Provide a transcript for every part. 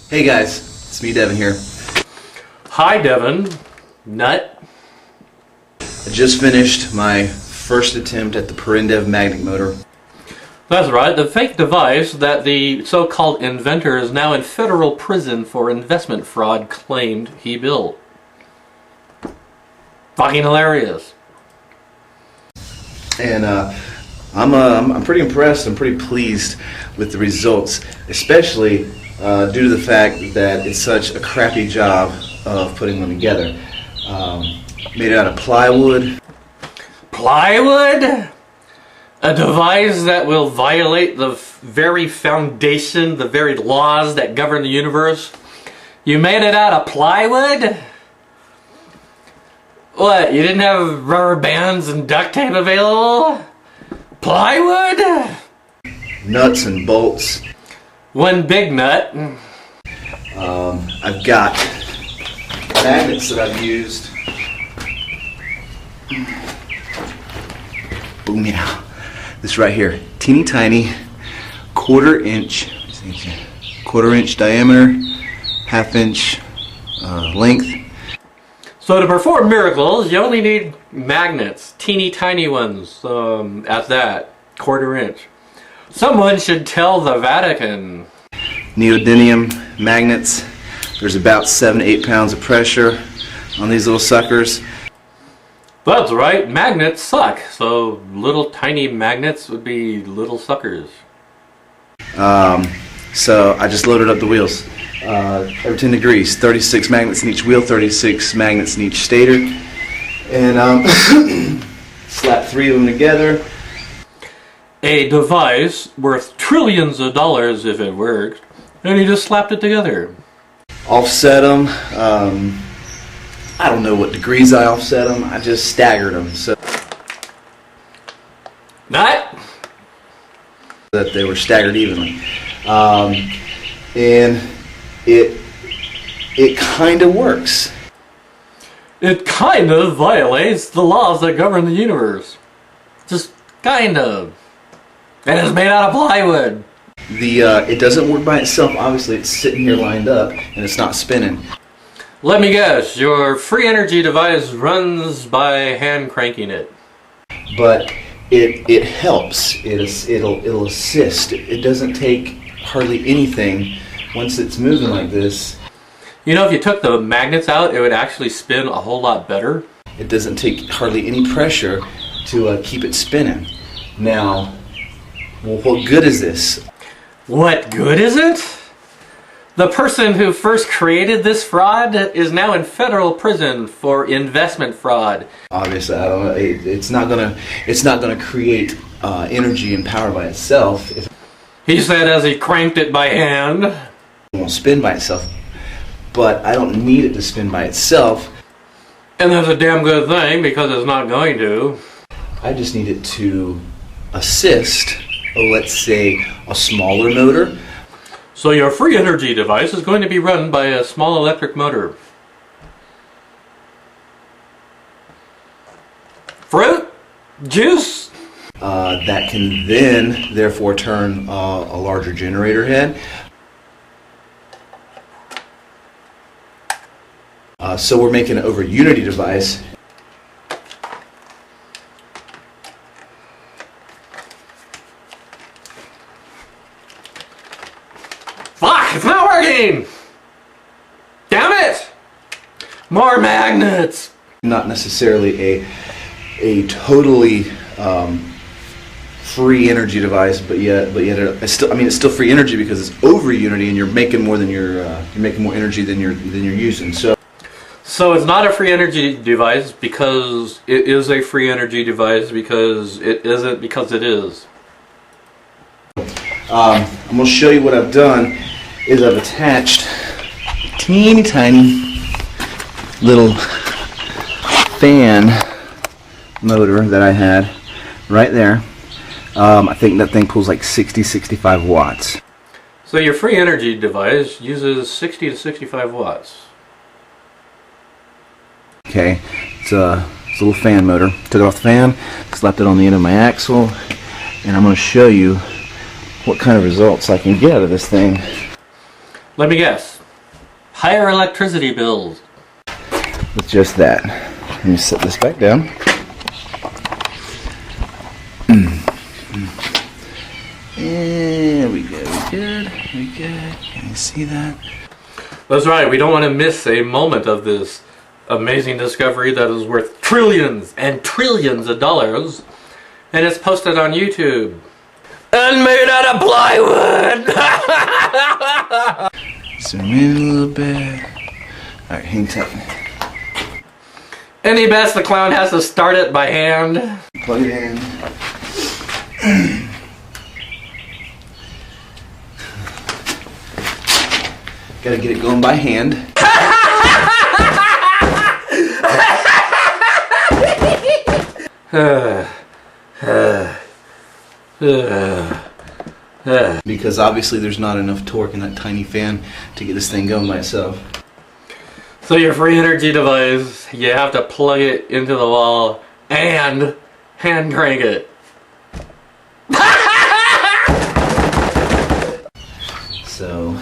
Hey guys, it's me, Devin here. Hi, Devin. Nut. I just finished my first attempt at the Perendev magnet motor. That's right, the fake device that the so-called inventor is now in federal prison for investment fraud claimed he built. Fucking hilarious. And I'm pretty impressed. I'm pretty pleased with the results, especially due to the fact that it's such a crappy job of putting them together. Made it out of plywood. Plywood? A device that will violate the very foundation, the very laws that govern the universe? You made it out of plywood? What, you didn't have rubber bands and duct tape available? Plywood? Nuts and bolts. One big nut. I've got magnets that I've used. Boom, yeah. This right here, teeny tiny, quarter inch diameter, half-inch length. So to perform miracles, you only need magnets, teeny tiny ones, at that, quarter inch. Someone should tell the Vatican. Neodymium magnets. There's about 7 to 8 pounds of pressure on these little suckers. That's right, magnets suck, so little tiny magnets would be little suckers. So I just loaded up the wheels. Every 10 degrees, 36 magnets in each wheel, 36 magnets in each stator. And slap 3 of them together. A device worth trillions of dollars if it works, and you just slapped it together. Offset them. I don't know what degrees I offset them. I just staggered them so Not? that they were staggered evenly. And it kind of works. It kind of violates the laws that govern the universe. Just kind of. And it's made out of plywood. It doesn't work by itself. Obviously, it's sitting here lined up and it's not spinning. Let me guess, your free energy device runs by hand cranking it. But it helps. It'll assist. It doesn't take hardly anything once it's moving like this. You know, if you took the magnets out, it would actually spin a whole lot better. It doesn't take hardly any pressure to keep it spinning. Now, well, what good is this? What good is it? The person who first created this fraud is now in federal prison for investment fraud. Obviously, I don't know. It's not gonna create energy and power by itself. He said as he cranked it by hand. It won't spin by itself. But I don't need it to spin by itself. And that's a damn good thing because it's not going to. I just need it to assist, let's say, a smaller motor. So your free energy device is going to be run by a small electric motor. Fruit? Juice? That can then, therefore, turn a larger generator head. So we're making an over unity device. Fuck! It's not working! Damn it! More magnets! Not necessarily a totally free energy device, but yet it's still free energy because it's over unity, and you're making more than you're making more energy than you're using. So it's not a free energy device because it is a free energy device because it isn't because it is. I'm going to show you what I've done. Is I've attached a teeny tiny little fan motor that I had right there. I think that thing pulls like 60-65 watts. So your free energy device uses 60 to 65 watts. Okay, it's a little fan motor. Took it off the fan, slapped it on the end of my axle, and I'm going to show you what kind of results I can get out of this thing. Let me guess. higher electricity bills. With just that. Let me set this back down. There we go. We good. Can you see that? That's right. We don't want to miss a moment of this amazing discovery that is worth trillions and trillions of dollars. And it's posted on YouTube. And made out of plywood! Zoom in a little bit. Alright, hang tight. Any bets the clown has to start it by hand? Plug it in. Gotta get it going by hand. Because obviously there's not enough torque in that tiny fan to get this thing going by itself. So your free energy device, you have to plug it into the wall and hand crank it. So,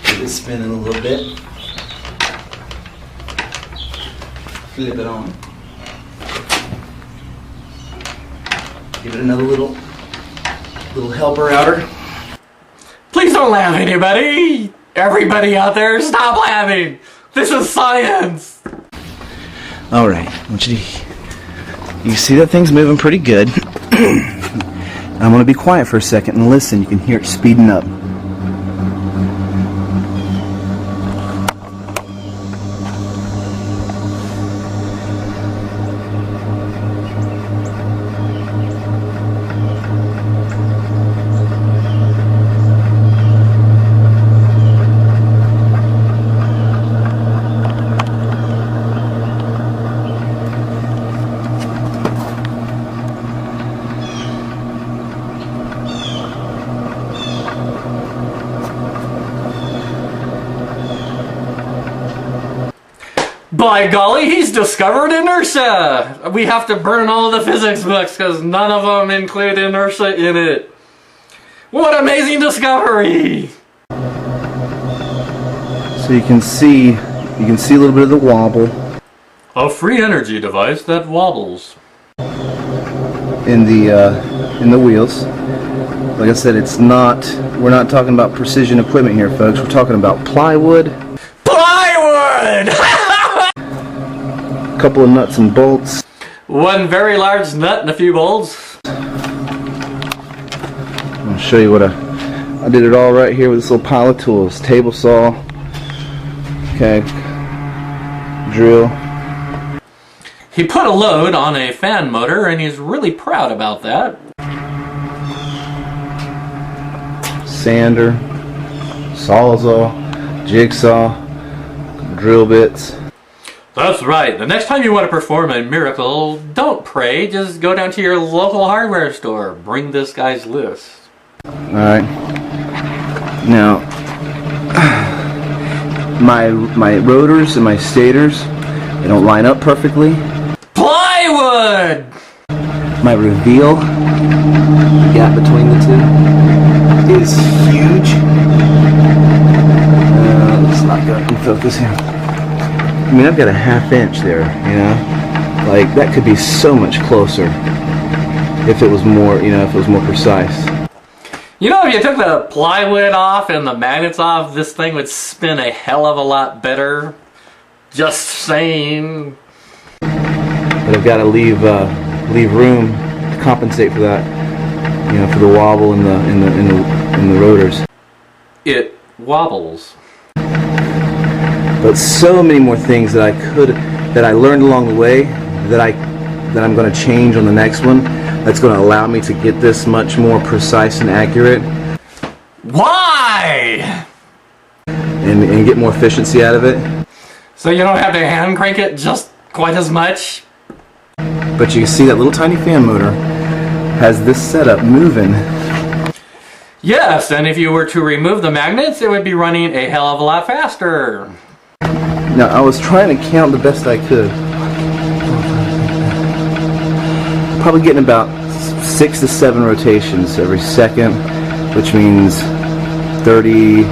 get it spinning a little bit. Flip it on. Give it another little helper outer. Please don't laugh, anybody! Everybody out there, stop laughing! This is science! Alright, you see that thing's moving pretty good. I'm going to be quiet for a second and listen. You can hear it speeding up. By golly, he's discovered inertia! We have to burn all the physics books because none of them include inertia in it. What amazing discovery! So you can see a little bit of the wobble A free energy device that wobbles. in the wheels. Like I said, we're not talking about precision equipment here, folks. We're talking about plywood. Plywood! A couple of nuts and bolts. One very large nut and a few bolts. I'll show you what I did it all right here with this little pile of tools. Table saw. Okay. Drill. He put a load on a fan motor and he's really proud about that. Sander. Sawzall. Jigsaw. Drill bits. That's right. The next time you want to perform a miracle, don't pray. Just go down to your local hardware store. Bring this guy's list. Alright. Now, my rotors and my stators, they don't line up perfectly. Plywood! My reveal, the gap between the two, is huge. Let's not go in focus here. I mean, I've got a ½ inch there, you know? Like, that could be so much closer if it was more, if it was more precise. You know, if you took the plywood off and the magnets off, this thing would spin a hell of a lot better. Just saying. But I've got to leave room to compensate for that, for the wobble in the rotors. It wobbles. But so many more things that I learned along the way that I'm going to change on the next one. That's going to allow me to get this much more precise and accurate. Why? And get more efficiency out of it. So you don't have to hand crank it just quite as much? But you can see that little tiny fan motor has this setup moving. Yes, and if you were to remove the magnets, it would be running a hell of a lot faster. Now, I was trying to count the best I could. Probably getting about 6 to 7 rotations every second, which means 30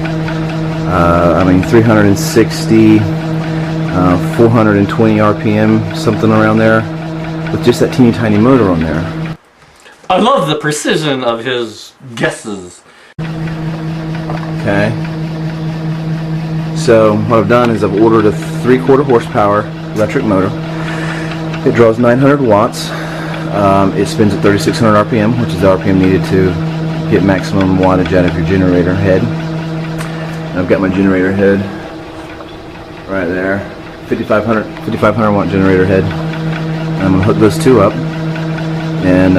360, 420 RPM, something around there, with just that teeny tiny motor on there. I love the precision of his guesses. Okay. So what I've done is I've ordered a 3/4 horsepower electric motor. It draws 900 watts. It spins at 3600 RPM, which is the RPM needed to get maximum wattage out of your generator head. And I've got my generator head right there, 5500 watt generator head. And I'm gonna hook those two up and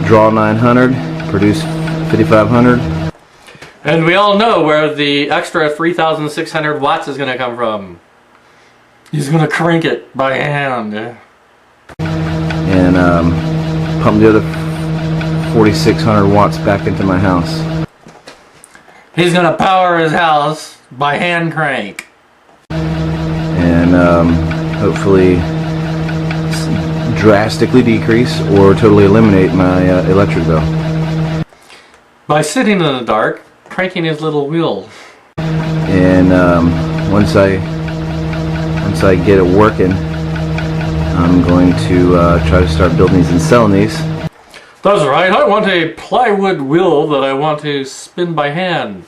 draw 900, produce 5500. And we all know where the extra 3,600 watts is going to come from. He's going to crank it by hand. And pump the other 4,600 watts back into my house. He's going to power his house by hand crank. And hopefully drastically decrease or totally eliminate my electric bill. By sitting in the dark, cranking his little wheel. And once I get it working, I'm going to try to start building these and selling these. That's right, I want a plywood wheel that I want to spin by hand.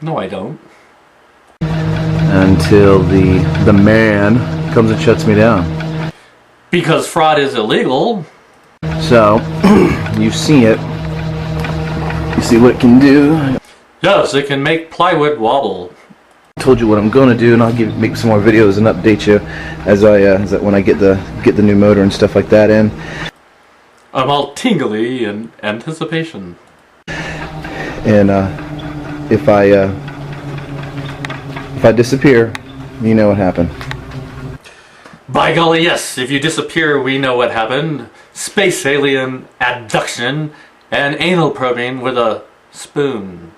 No, I don't. Until the man comes and shuts me down. Because fraud is illegal. So, you've seen it. You see what it can do. Yes, it can make plywood wobble. I told you what I'm going to do, and I'll make some more videos and update you as when I get the new motor and stuff like that in. I'm all tingly in anticipation. And if I disappear, you know what happened. By golly, yes, if you disappear, we know what happened. Space alien abduction and anal probing with a spoon.